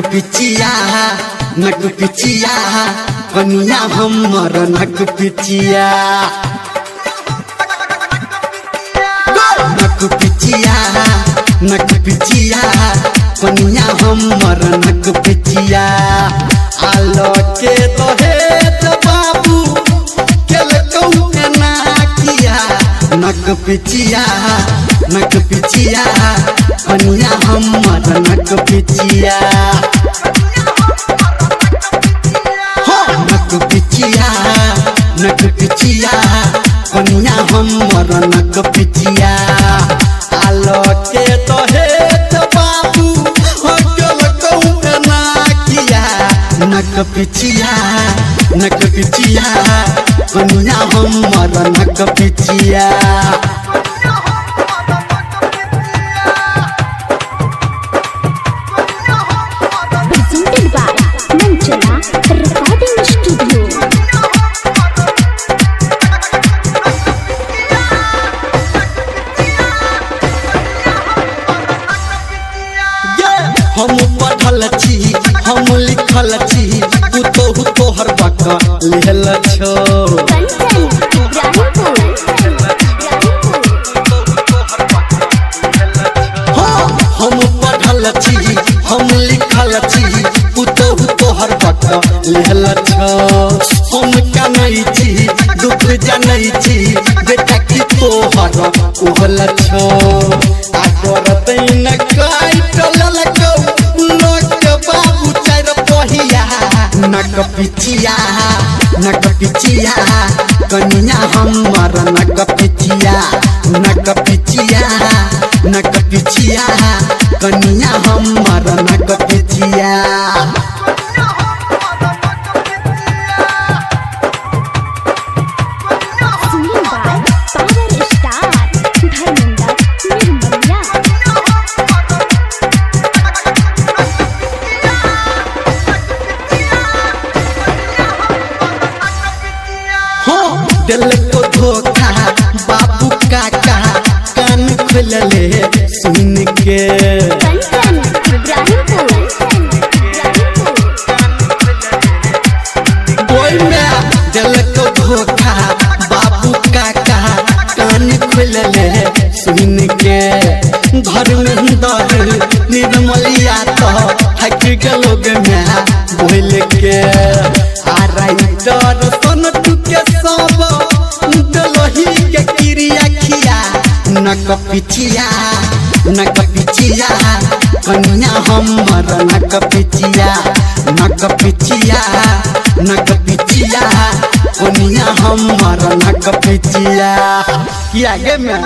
Pichia कनिया हमर नक पिचिया नक पिचिया कनिया हमर नक पिचिया आलो के दहेज बाबू केल कौने ना किया नक पिचिया कनिया हमर नक पिचिया नक पिचिया कनिया हमर नक पिचिया आलो के दहेज बाबू केल कौने ना किया नक पिचिया कनिया हमर नक Pichia presented by Manchana Recording Studio. हम पढ़ल छी हम लिखल छी तू तोहर बक लेहल छो हम पढ़ल छी हम लिखल छी तू तोहर बक लेहल छो हम कनै छी दुख जनै छी बेटा की तोहर उहल छो आगर तैन काट ललकौ लोक बाबू चार पहिया नक पिचिया कनिया हमर नक पिचिया कनिया हमर नक Pichia Singing by Power Star Dharmendra Nirmala. दिल को धोखा बाबू काका कान खोल ले सुन के Kankan Ibrahimpur. बोल में दिल को धोखा बाबू काका कान खोल ले सुन के घर में दर निर्मलिया तो हक गलोग में बोल के आ राइटर सन तू के सब दलही के क्रिया खिया नक पिचिया कनिया हमर नक पिचिया कनिया हमर नक पिचिया किया गे मैं